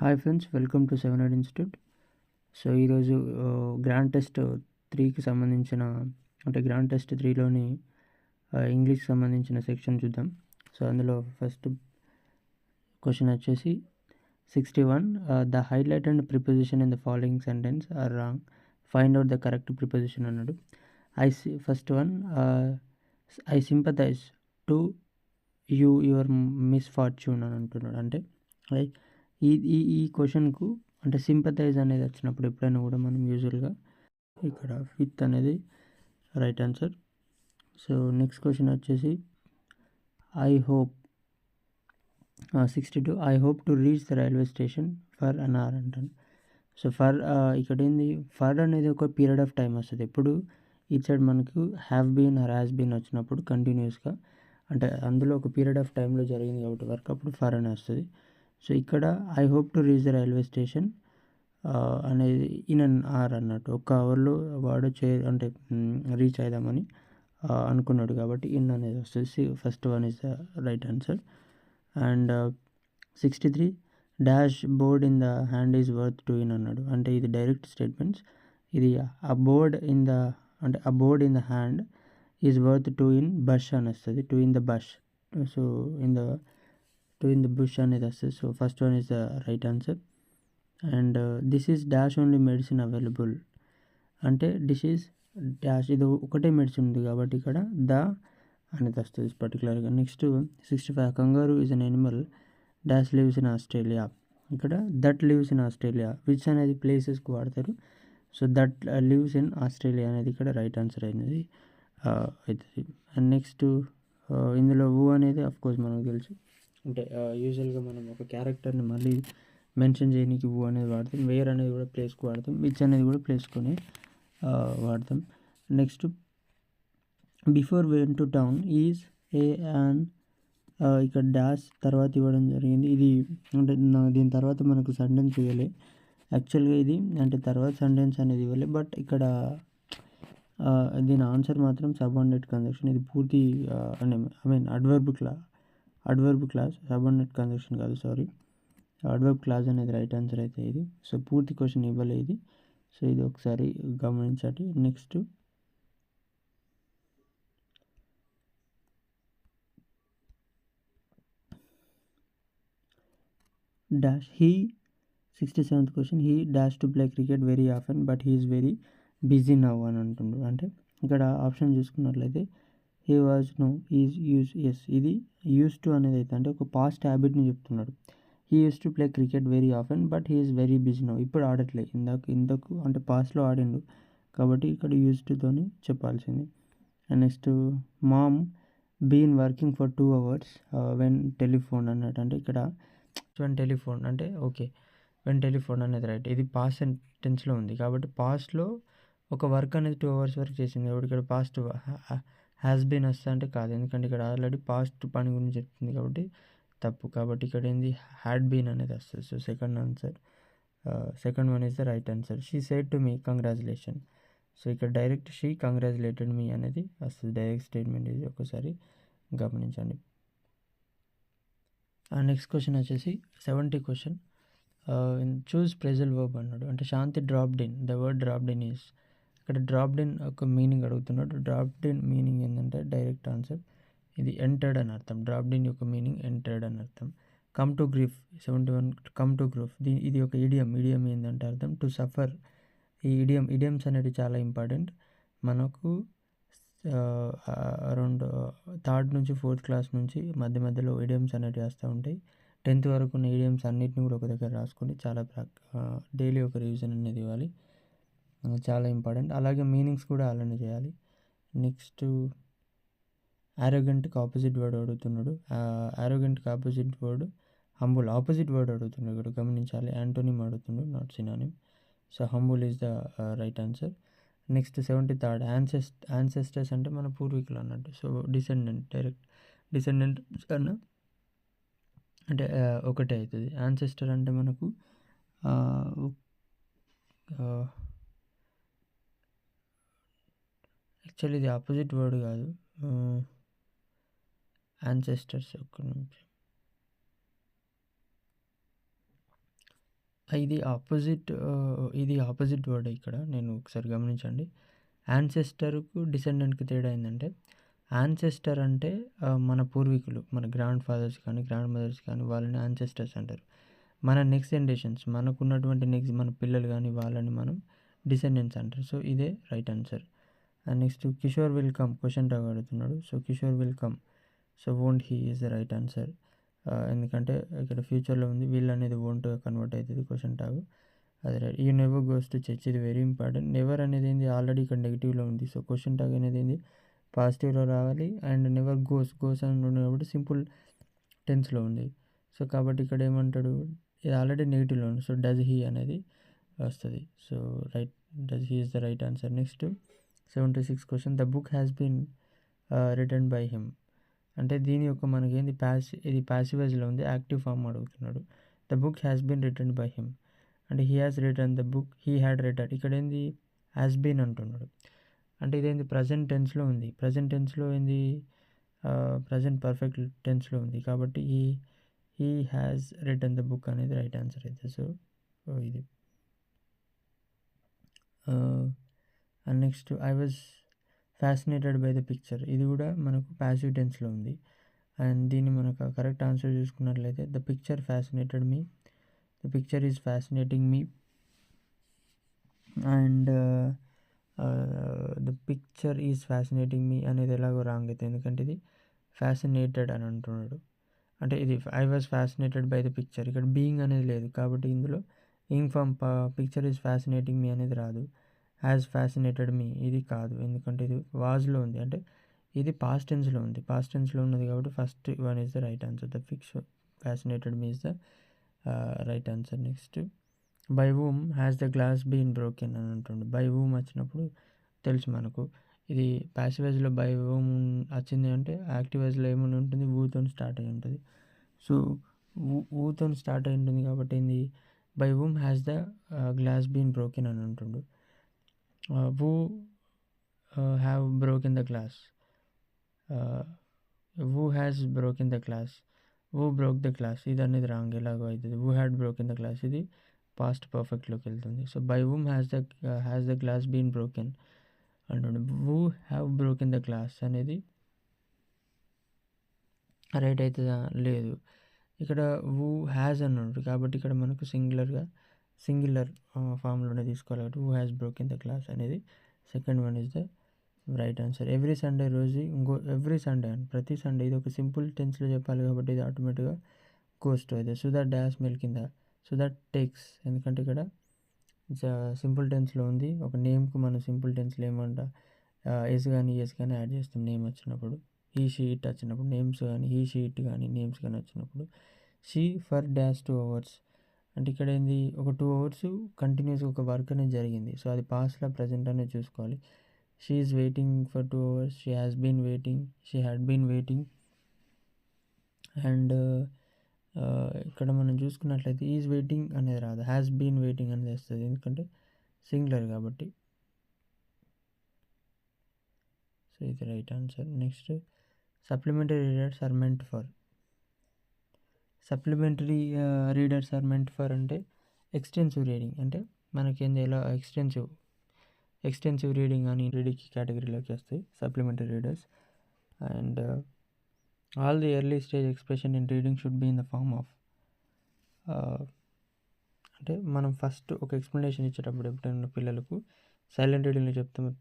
Hi friends, welcome to 700 institute. So ఈరోజు grand test 3కి సంబంధించిన గ్రాండ్ టెస్ట్ 3లోని ఇంగ్లీష్కి సంబంధించిన సెక్షన్ చూద్దాం. సో అందులో ఫస్ట్ క్వశ్చన్ వచ్చేసి 61. The highlight and preposition in the following sentence are wrong, find out the correct preposition అన్నాడు. First one, I sympathize to you your misfortune అని అంటున్నాడు. అంటే ఈ ఈ ఈ క్వశ్చన్కు అంటే సింపథైజ్ అనేది వచ్చినప్పుడు ఎప్పుడైనా కూడా మనం యూజువల్గా ఇక్కడ ఫిత్ అనేది right answer. So next question వచ్చేసి I hope 62. I hope to reach the railway station for an hour అంటాను. సో ఇక్కడ ఏంది, ఫర్ అనేది ఒక పీరియడ్ ఆఫ్ టైం వస్తుంది. ఎప్పుడు ఇట్ సైడ్ మనకు have been or has been వచ్చినప్పుడు కంటిన్యూస్గా అంటే అందులో ఒక పీరియడ్ ఆఫ్ టైంలో జరిగింది కాబట్టి వర్క్ అప్పుడు ఫర్ అని వస్తుంది. సో ఇక్కడ I hope to reach the railway station అనేది ఇన్ అన్ అవర్ అన్నట్టు, ఒక అవర్లో వాడు రీచ్ అవుదామని అనుకున్నాడు కాబట్టి ఇన్ అనేది వస్తుంది. First one is the right answer. And 63. Dash board in the hand is worth to in అన్నాడు. అంటే ఇది డైరెక్ట్ స్టేట్మెంట్స్. ఇది ఆ board in the hand is worth to in bush అని వస్తుంది. To in the bush. So to in the bush అనేది వస్తుంది. So first one is the right answer. And this is dash only medicine available అంటే this is dash, ఇది ఒకటే medicine ఉంది కాబట్టి ఇక్కడ ద అనేది వస్తుంది పర్టికులర్గా. Next 65. Kangaroo is an animal dash lives in Australia. ఇక్కడ that lives in Australia, which అనేది ప్లేసెస్కి వాడతారు. So that lives in Australia అనేది ఇక్కడ రైట్ ఆన్సర్ అయినది అవుతుంది. అండ్ నెక్స్ట్ ఇందులో ఊ అనేది అఫ్కోర్స్ మనకు తెలుసు. అంటే యూజువల్గా మనం ఒక క్యారెక్టర్ని మళ్ళీ మెన్షన్ చేయడానికి ఊ అనేది వాడతాం. వేర్ అనేది కూడా ప్లేస్కి వాడతాం. విచ్ అనేది కూడా ప్లేస్కొని వాడతాం. Next before went to town is a and ఇక్కడ డాష్ తర్వాత ఇవ్వడం జరిగింది. ఇది అంటే దీని తర్వాత మనకు సెంటెన్స్ ఇవ్వలే యాక్చువల్గా, ఇది అంటే తర్వాత సెంటెన్స్ అనేది ఇవ్వలే. బట్ ఇక్కడ దీని ఆన్సర్ మాత్రం సబార్డినేట్ కంజంక్షన్. ఇది పూర్తి అడ్వర్బ్ క్లాస్, సబార్డినేట్ కంజంక్షన్ కాదు, సారీ, అడ్వర్బ్ క్లాస్ అనేది రైట్ ఆన్సర్ అయితే ఇది. సో పూర్తి క్వశ్చన్ ఇవ్వలే ఇది. సో ఇది ఒకసారి గమనించండి. Next dash he 67th question, he dash to play cricket very often but he is very busy now అని అంటుండ్రు. అంటే ఇక్కడ ఆప్షన్ చూసుకున్నట్లయితే he was no is uses, ఇది యూస్ టు అనేది అయితే అంటే ఒక పాస్ట్ హ్యాబిట్ని చెప్తున్నాడు. He used to play cricket very often but he is very busy now, ఇప్పుడు ఆడట్లే, ఇంతకు అంటే పాస్ట్లో ఆడిండు కాబట్టి ఇక్కడ యూజ్ టుతోని చెప్పాల్సింది. And next mom been working for 2 hours when telephone అన్నట్టు. అంటే ఇక్కడ వెన్ టెలిఫోన్ అంటే ఓకే, వెన్ టెలిఫోన్ అనేది రైట్. ఇది పాస్ట్ సెంటెన్స్లో ఉంది కాబట్టి పాస్ట్లో ఒక వర్క్ అనేది 2 hours వరకు చేసింది కాబట్టి ఇక్కడ పాస్ట్ హ్యాస్ బీన్ వస్తా అంటే కాదు, ఎందుకంటే ఇక్కడ ఆల్రెడీ పాస్ట్ పని గురించి చెప్తుంది కాబట్టి తప్పు. కాబట్టి ఇక్కడ ఏంది హ్యాడ్ బీన్ అనేది వస్తుంది. So second one is the right answer. She said to me congratulation. So ఇక్కడ డైరెక్ట్ షీ కంగ్రాచులేటెడ్ మీ అనేది వస్తుంది, డైరెక్ట్ స్టేట్మెంట్. ఇది ఒకసారి గమనించండి. నెక్స్ట్ క్వశ్చన్ వచ్చేసి 70 క్వశ్చన్, చూస్ ప్రెజల్ వర్బ్ అన్నాడు. అంటే Shanti dropped in, the word dropped in is, ఇక్కడ డ్రాప్డ్ ఇన్ ఒక మీనింగ్ అడుగుతున్నాడు. డ్రాప్డ్ ఇన్ మీనింగ్ ఏంటంటే డైరెక్ట్ ఆన్సర్ ఇది ఎంటర్డ్ అని అర్థం. డ్రాప్డ్ ఇన్ యొక్క మీనింగ్ ఎంటర్డ్ అని అర్థం. Come to grief 71, come to grief ఇది ఒక ఇడియం ఏంటంటే అర్థం టు సఫర్. ఈ ఇడియమ్స్ అనేవి చాలా ఇంపార్టెంట్ మనకు. అరౌండ్ 3rd నుంచి 4th క్లాస్ నుంచి మధ్యలో ఇడియమ్స్ అనేవి వస్తూ ఉంటాయి. 10th వరకు ఉన్న ఇడియమ్స్ అన్నిటిని కూడా ఒక దగ్గర రాసుకొని చాలా డైలీ ఒక రివిజన్ అనేది ఇవ్వాలి, చాలా ఇంపార్టెంట్. అలాగే మీనింగ్స్ కూడా అలానే చేయాలి. నెక్స్ట్ ఆరోగెంట్కి ఆపోజిట్ వర్డ్ అడుగుతున్నాడు. ఆరోగెంట్కి opposite word humble, opposite word అడుగుతున్నాడు ఇక్కడ గమనించాలి. యాంటోనిమ్ అడుగుతున్నాడు, not synonym. So humble is the right answer. Next 73rd ancestors అంటే మన పూర్వీకులు అన్నట్టు. సో డిసెండెంట్, డైరెక్ట్ డిసెండెంట్ అన్న అంటే ఒకటే అవుతుంది. యాన్సెస్టర్ అంటే మనకు యాక్చువల్లీ ఇది ఆపోజిట్ వర్డ్ కాదు, యాన్సెస్టర్స్. ఒక్క నిమిషం, ఇది ఆపోజిట్ వర్డ్ ఇక్కడ. నేను ఒకసారి గమనించండి. యాన్సెస్టర్‌కు డిసెండెంట్‌కి తేడా ఏందంటే, యాన్సెస్టర్ అంటే మన పూర్వీకులు, మన గ్రాండ్ ఫాదర్స్ కానీ, గ్రాండ్ మదర్స్ కానీ వాళ్ళని యాన్సెస్టర్స్ అంటారు. మన నెక్స్ట్ జనరేషన్స్ మనకున్నటువంటి మన పిల్లలు గానీ వాళ్ళని మనం డిసెండెంట్స్ అంటారు. సో, ఇదే right answer. And next Kishore will come question tag అడుగుతున్నాడు. So, Kishore will come. So, won't he is the right answer. ఎందుకంటే ఇక్కడ ఫ్యూచర్‌లో ఉంది. విల్ అనేది వోంట్‌గా కన్వర్ట్ అవుతది క్వెషన్ టాగ్. అది right. You never goes to church ఇది వెరీ ఇంపార్టెంట్. నెవర్ అనేది ఏంది ఆల్రెడీ ఇక్కడ నెగెటివ్‌లో ఉంది. సో, క్వెషన్ టాగ్ అనేది ఏంది పాజిటివ్‌లో రావాలి. అండ్ నెవర్ గోస్ అని ఉన్నప్పుడు సింపుల్ టెన్స్‌లో ఉంది. సో, కాబట్టి ఇక్కడ ఏమంటాడు, ఇది ఆల్రెడీ నెగెటివ్‌లో ఉంది. సో, డస్ హీ అనేది వస్తది. So, right, does he is the right answer. Next 76 question. The book has been written by him. అంటే దీని యొక్క మనకేంది ఇది ప్యాసివ్ వాయిస్‌లో ఉంది. యాక్టివ్ ఫార్మ్ అడుగుతున్నాడు. The book has been written by him అంటే he has written the book, he had written. ఇక్కడ ఏంది హ్యాస్ బీన్ అంటున్నాడు. అంటే ఇదేంది ప్రజెంట్ టెన్స్‌లో ఉంది. ప్రజెంట్ టెన్స్‌లో ఏంది ప్రజెంట్ పర్ఫెక్ట్ టెన్స్‌లో ఉంది. కాబట్టి he has written the book అనేది రైట్ ఆన్సర్ అయితే. సో, ఇది and next I was fascinated by the picture. ఇది కూడా మనకు ప్యాసివ్ టెన్స్‌లో ఉంది. అండ్ దీన్ని మనకు కరెక్ట్ ఆన్సర్ చూసుకున్నట్లయితే the picture fascinated me, the picture is fascinating me and the picture is fascinating me అనేది ఎలాగో రాంగ్ అవుతుంది. ఎందుకంటే ఇది ఫ్యాసినేటెడ్ అని అంటున్నాడు. అంటే ఇది I was fascinated by the picture. ఇక్కడ బీయింగ్ అనేది లేదు. కాబట్టి ఇందులో ing form picture is fascinating me అనేది రాదు. హ్యాస్ ఫ్యాసినేటెడ్ మీ ఇది కాదు. ఎందుకంటే ఇది వాజ్లో ఉంది. అంటే ఇది పాస్ట్ టెన్స్లో ఉంది. పాస్ట్ టెన్స్లో ఉన్నది కాబట్టి first one is the right answer. The picture fascinated me is the right answer. Next by whom has the glass been broken అని అంటుండు. బై వూమ్ వచ్చినప్పుడు తెలుసు మనకు. ఇది ప్యాసివ్ వాయిస్‌లో బై వూమ్ వచ్చింది అంటే యాక్టివ్ వాయిస్‌లో ఏమని ఉంటుంది, వూతోని స్టార్ట్ అయి ఉంటుంది. సో, వూతోని స్టార్ట్ అయి ఉంటుంది కాబట్టి ఏంది by whom has the glass been broken అని అంటుండు. Who have broken the glass, who has broken the glass, who broke the glass ఇది అనేది రాంగ్ ఎలాగో అవుతుంది. Who had broken the glass ఇది పాస్ట్ పర్ఫెక్ట్లోకి వెళ్తుంది. So, by whom has the glass been broken అంటుండే. Who have broken the glass అనేది right అవుతుందా, లేదు. ఇక్కడ వూ హ్యాజ్ అన్నాడు కాబట్టి ఇక్కడ మనకు సింగులర్ ఫామ్లోనే తీసుకోవాలి. కాబట్టి వూ హ్యాస్ బ్రోకెన్ ద గ్లాస్ అనేది second one is the right answer. Every Sunday రోజు ఎవ్రీ సండే అని ప్రతి సండే ఇది ఒక సింపుల్ టెన్స్లో చెప్పాలి కాబట్టి ఇది ఆటోమేటిక్గా గోస్ టు అయితే. సో దట్ డాష్ మిల్క్ కింద, సో దట్ టేక్స్, ఎందుకంటే ఇక్కడ సింపుల్ టెన్స్లో ఉంది. ఒక నేమ్కు మనం సింపుల్ టెన్స్లో ఏమంట ఎస్ కానీ యాడ్ చేస్తాం నేమ్ వచ్చినప్పుడు. హీ షీ ఇట్ వచ్చినప్పుడు నేమ్స్ కానీ, హీ షీ ఇట్ కానీ నేమ్స్ కానీ వచ్చినప్పుడు. షీ ఫర్ డాష్ 2 hours అంటే ఇక్కడ ఏంది ఒక 2 hours కంటిన్యూస్గా ఒక వర్క్ అనేది జరిగింది. సో అది పాస్ట్లో ప్రజెంట్ అనేది చూసుకోవాలి. She is waiting for 2 hours, she has been waiting, she had been waiting. And ఇక్కడ మనం చూసుకున్నట్లయితే ఈజ్ వెయిటింగ్ అనేది రాదు, హ్యాస్ బీన్ వెయిటింగ్ అనేది వస్తుంది ఎందుకంటే సింగులర్ కాబట్టి. సో ఇది right answer. Next supplementary readers are meant for. Supplementary readers are meant for అంటే ఎక్స్టెన్సివ్ రీడింగ్. అంటే మనకేంది ఎలా ఎక్స్టెన్సివ్ రీడింగ్ అని రీడింగ్ కేటగిరీలోకి వస్తాయి supplementary readers. And all the early stage expression in reading should be in the form of అంటే మనం first ఒక ఎక్స్ప్లెనేషన్ ఇచ్చేటప్పుడు ఎప్పుడైనా పిల్లలకు సైలెంట్ రీడింగ్లో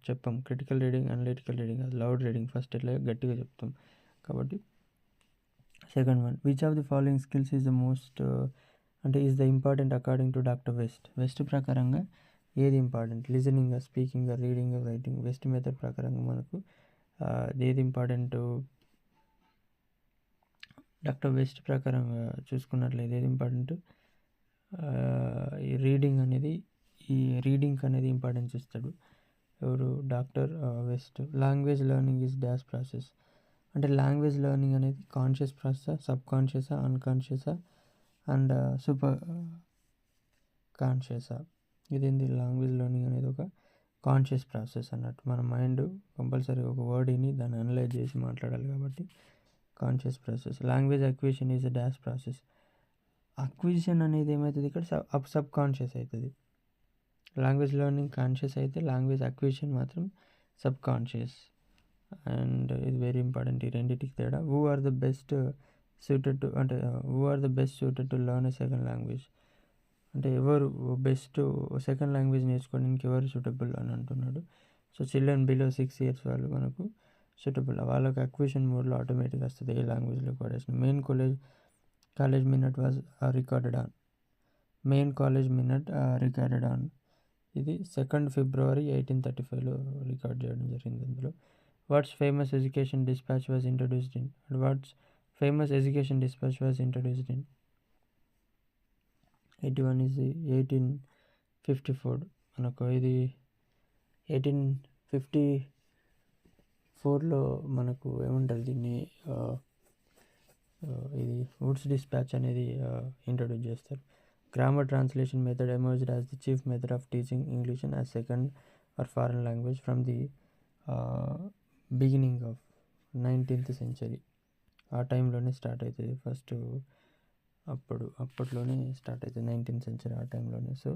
చెప్పాం క్రిటికల్ రీడింగ్, అనలిటికల్ రీడింగ్, అది లౌడ్ రీడింగ్ ఫస్ట్ ఇట్లా గట్టిగా చెప్తాం. కాబట్టి second one which of the following skills is the most అంటే is the important according to doctor West ప్రకారంగా ఏది important, listening, speaking, reading, writing. West method ప్రకారంగా మనకు ఏది ఇంపార్టెంట్, డాక్టర్ వెస్ట్ ప్రకారంగా చూసుకున్నట్లయితే ఏది ఇంపార్టెంట్, ఈ రీడింగ్ అనేది ఇంపార్టెన్స్ ఇస్తాడు ఎవరు, doctor West. Language learning is dash process అంటే లాంగ్వేజ్ లెర్నింగ్ అనేది కాన్షియస్ ప్రాసెస్, సబ్ కాన్షియసా, అన్కాన్షియసా అండ్ సూపర్ కాన్షియసా. ఇదేంటి లాంగ్వేజ్ లెర్నింగ్ అనేది ఒక కాన్షియస్ ప్రాసెస్ అన్నట్టు. మన మైండ్ కంపల్సరీ ఒక వర్డ్ విని దాన్ని అనలైజ్ చేసి మాట్లాడాలి కాబట్టి conscious process. Language acquisition is a dash process acquisition అనేది ఏమవుతుంది ఇక్కడ సబ్ కాన్షియస్ అవుతుంది. లాంగ్వేజ్ లెర్నింగ్ కాన్షియస్ అయితే లాంగ్వేజ్ అక్విజిషన్ మాత్రం సబ్ కాన్షియస్. అండ్ ఇది వెరీ ఇంపార్టెంట్ ఈ రెండింటికి తేడా. Who are the best suited to learn a second language అంటే ఎవరు బెస్ట్ సెకండ్ లాంగ్వేజ్ నేర్చుకోవడానికి ఎవరు సూటబుల్ అని అంటున్నాడు. సో చిల్డ్రన్ బిలో 6 years వాళ్ళు మనకు సూటబుల్, వాళ్ళకి అక్విజిషన్ మోడ్లో ఆటోమేటిక్గా వస్తుంది ఏ లాంగ్వేజ్లో పడేసిన. Macaulay's minute was recorded on ఇది 2nd February 1835లో రికార్డ్ చేయడం జరిగింది. అందులో Wood's famous education dispatch was introduced in 81 is 1854. మనకు ఇది 1854లో మనకు ఏమంటారు దీన్ని ఇది వుడ్స్ డిస్పాచ్ అనేది ఇంట్రడ్యూస్ చేస్తారు. Grammar translation method emerged as the chief method of teaching English as second are foreign language from the beginning of 19th century. ఆ టైంలోనే స్టార్ట్ అవుతుంది ఫస్ట్, అప్పట్లోనే స్టార్ట్ అవుతుంది 19th century ఆ టైంలోనే. సో